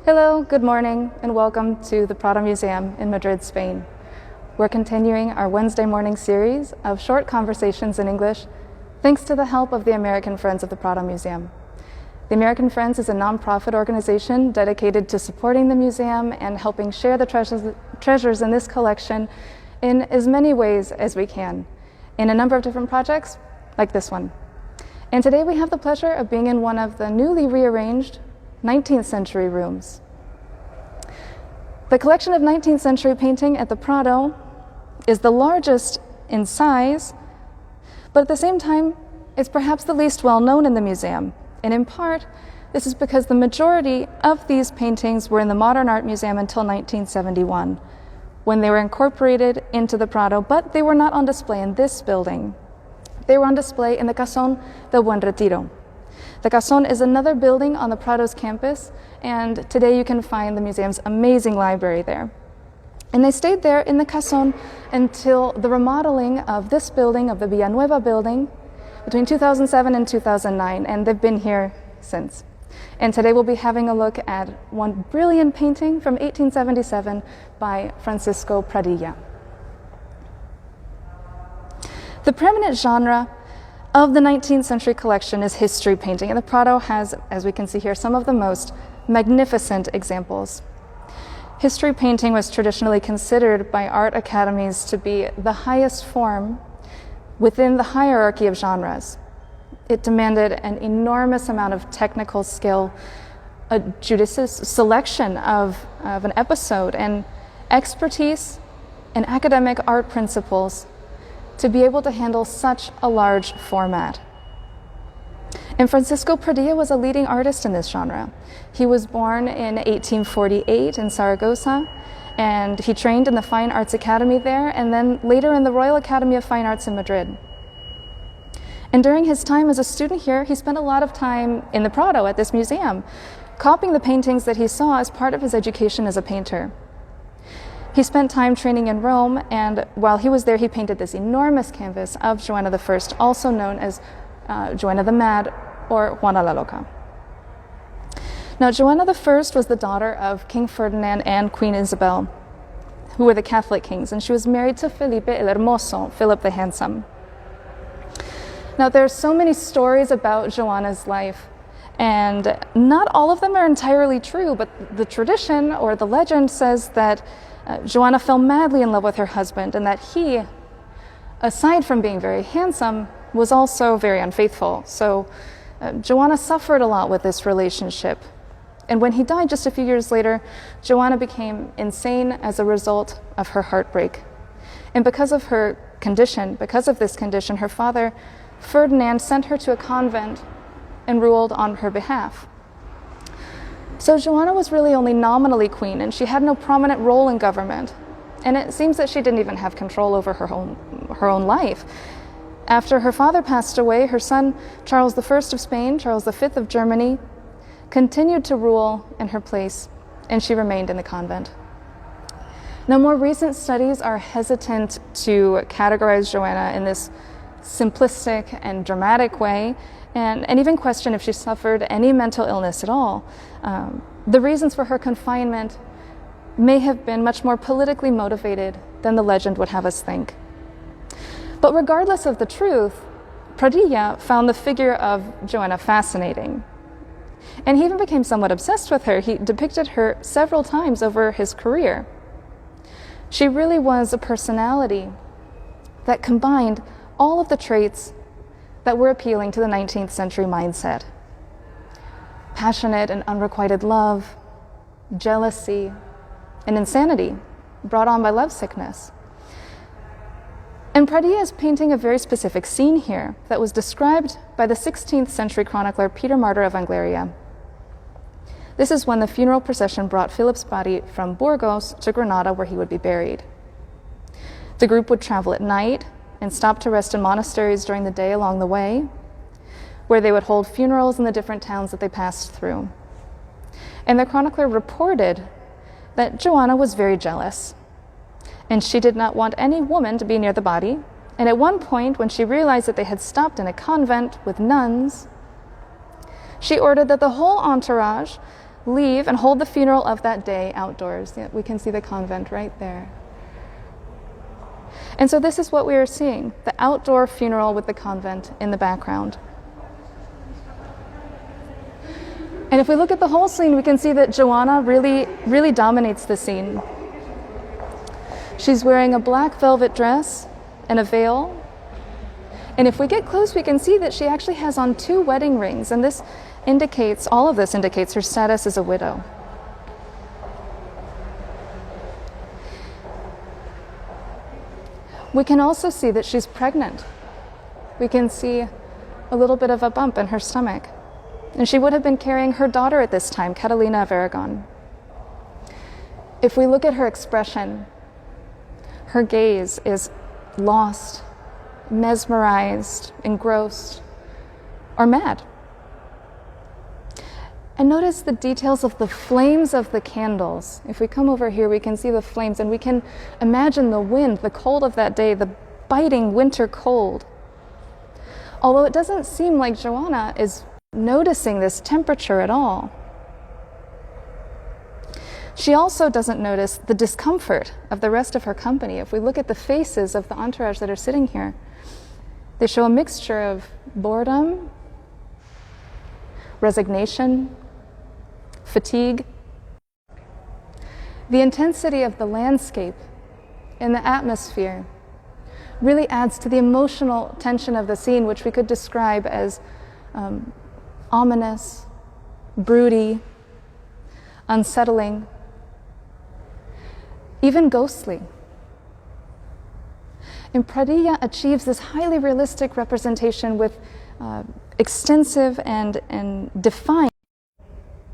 Hello, good morning, and welcome to the Prado Museum in Madrid, Spain. We're continuing our Wednesday morning series of short conversations in English, thanks to the help of the American Friends of the Prado Museum. The American Friends is a nonprofit organization dedicated to supporting the museum and helping share the treasures in this collection in as many ways as we can, in a number of different projects, like this one. And today we have the pleasure of being in one of the newly rearranged 19th century rooms. The collection of 19th century painting at the Prado is the largest in size, but at the same time, it's perhaps the least well known in the museum. And in part, this is because the majority of these paintings were in the Modern Art Museum until 1971, when they were incorporated into the Prado, but they were not on display in this building. They were on display in the Casón del Buen Retiro. The Casón is another building on the Prado's campus, and today you can find the museum's amazing library there. And they stayed there in the Casón until the remodeling of this building, of the Villanueva building, between 2007 and 2009, and they've been here since. And today we'll be having a look at one brilliant painting from 1877 by Francisco Pradilla. The preeminent genre of the 19th century collection is history painting, and the Prado has, as we can see here, some of the most magnificent examples. History painting was traditionally considered by art academies to be the highest form within the hierarchy of genres. It demanded an enormous amount of technical skill, a judicious selection of an episode, and expertise in academic art principles to be able to handle such a large format. And Francisco Pradilla was a leading artist in this genre. He was born in 1848 in Zaragoza, and he trained in the Fine Arts Academy there, and then later in the Royal Academy of Fine Arts in Madrid. And during his time as a student here, he spent a lot of time in the Prado at this museum, copying the paintings that he saw as part of his education as a painter. He spent time training in Rome, and while he was there, he painted this enormous canvas of Joanna I, also known as Joanna the Mad or Juana la Loca. Now, Joanna I was the daughter of King Ferdinand and Queen Isabel, who were the Catholic kings, and she was married to Felipe el Hermoso, Philip the Handsome. Now, there are so many stories about Joanna's life, and not all of them are entirely true, but the tradition or the legend says that Joanna fell madly in love with her husband, and that he, aside from being very handsome, was also very unfaithful. So Joanna suffered a lot with this relationship. And when he died just a few years later, Joanna became insane as a result of her heartbreak. And because of this condition, her father, Ferdinand, sent her to a convent and ruled on her behalf. So Joanna was really only nominally queen, and she had no prominent role in government. And it seems that she didn't even have control over her own life. After her father passed away, her son, Charles I of Spain, Charles V of Germany, continued to rule in her place, and she remained in the convent. Now, more recent studies are hesitant to categorize Joanna in this simplistic and dramatic way, and even question if she suffered any mental illness at all. The reasons for her confinement may have been much more politically motivated than the legend would have us think. But regardless of the truth, Pradilla found the figure of Joanna fascinating. And he even became somewhat obsessed with her. He depicted her several times over his career. She really was a personality that combined all of the traits that were appealing to the 19th century mindset. Passionate and unrequited love, jealousy, and insanity brought on by lovesickness. And Pradilla is painting a very specific scene here that was described by the 16th century chronicler Peter Martyr of Angleria. This is when the funeral procession brought Philip's body from Burgos to Granada, where he would be buried. The group would travel at night and stop to rest in monasteries during the day along the way, where they would hold funerals in the different towns that they passed through. And the chronicler reported that Joanna was very jealous, and she did not want any woman to be near the body. And at one point, when she realized that they had stopped in a convent with nuns, she ordered that the whole entourage leave and hold the funeral of that day outdoors. Yeah, we can see the convent right there. And so this is what we are seeing, the outdoor funeral with the convent in the background. And if we look at the whole scene, we can see that Joanna really dominates the scene. She's wearing a black velvet dress and a veil. And if we get close, we can see that she actually has on 2 wedding rings, and all of this indicates her status as a widow. We can also see that she's pregnant. We can see a little bit of a bump in her stomach. And she would have been carrying her daughter at this time, Catalina of Aragon. If we look at her expression, her gaze is lost, mesmerized, engrossed, or mad. And notice the details of the flames of the candles. If we come over here, we can see the flames, and we can imagine the wind, the cold of that day, the biting winter cold. Although it doesn't seem like Joanna is noticing this temperature at all. She also doesn't notice the discomfort of the rest of her company. If we look at the faces of the entourage that are sitting here, they show a mixture of boredom, resignation, fatigue. The intensity of the landscape and the atmosphere really adds to the emotional tension of the scene, which we could describe as ominous, broody, unsettling, even ghostly. And Pradilla achieves this highly realistic representation with extensive and defined.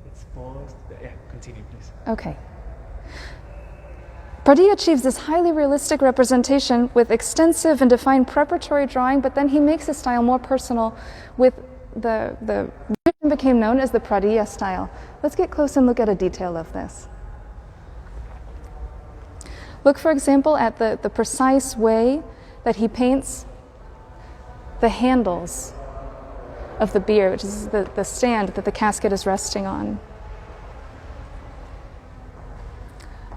It's paused. Yeah, continue, please. Okay. Pradilla achieves this highly realistic representation with extensive and defined preparatory drawing, but then he makes his style more personal with the which became known as the Pradilla style. Let's get close and look at a detail of this. Look, for example, at the precise way that he paints the handles of the bier, which is the stand that the casket is resting on,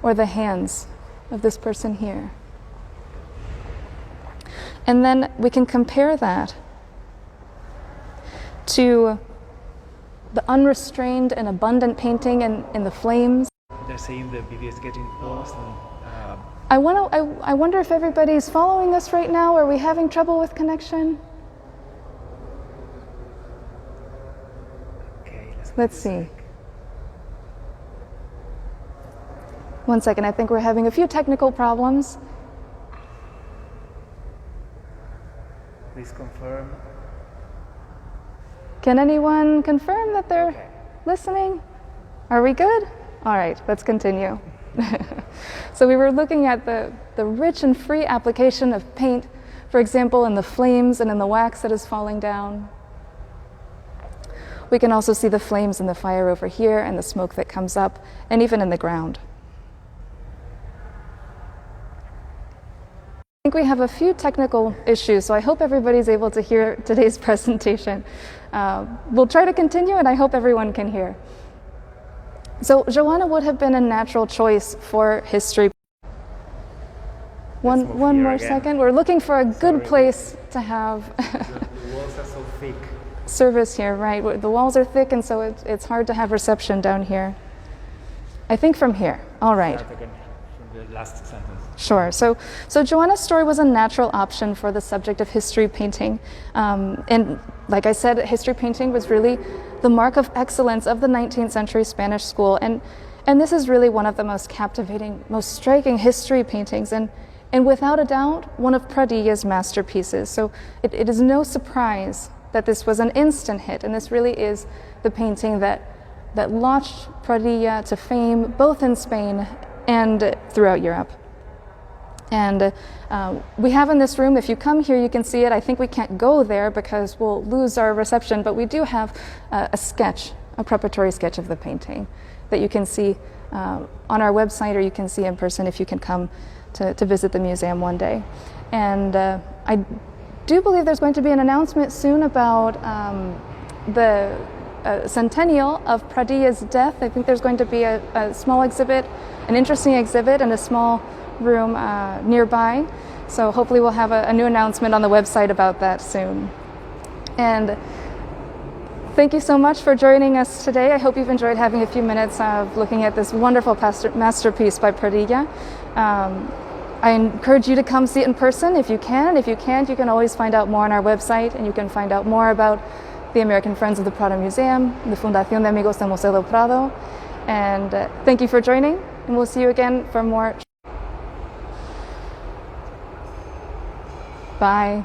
or the hands of this person here. And then we can compare that to the unrestrained and abundant painting in the flames. They're saying the video is getting paused. I wonder if everybody's following us right now. Are we having trouble with connection? Okay, let's see. One second, I think we're having a few technical problems. Please confirm. Can anyone confirm that they're listening? Are we good? All right, let's continue. So we were looking at the rich and free application of paint, for example, in the flames and in the wax that is falling down. We can also see the flames in the fire over here and the smoke that comes up, and even in the ground. I think we have a few technical issues, so I hope everybody's able to hear today's presentation. We'll try to continue, and I hope everyone can hear. So Joanna would have been a natural choice for history. One more second. We're looking for a good place to have The walls are so thick. service here, right? The walls are thick, and so it's hard to have reception down here. I think from here. All right. Start again from the last sentence. Sure. So Joanna's story was a natural option for the subject of history painting. And like I said, history painting was really the mark of excellence of the 19th century Spanish school. And this is really one of the most captivating, most striking history paintings. And without a doubt, one of Pradilla's masterpieces. So it is no surprise that this was an instant hit. And this really is the painting that launched Pradilla to fame, both in Spain and throughout Europe. And we have in this room, if you come here, you can see it. I think we can't go there because we'll lose our reception, but we do have a sketch, a preparatory sketch of the painting that you can see on our website, or you can see in person if you can come to visit the museum one day. And I do believe there's going to be an announcement soon about centennial of Pradilla's death. I think there's going to be a small exhibit, an interesting exhibit in a small room nearby. So hopefully we'll have a new announcement on the website about that soon. And thank you so much for joining us today. I hope you've enjoyed having a few minutes of looking at this wonderful masterpiece by Pradilla. I encourage you to come see it in person if you can. If you can't, you can always find out more on our website, and you can find out more about the American Friends of the Prado Museum, the Fundación de Amigos del Museo del Prado. And thank you for joining, and we'll see you again for more. Bye.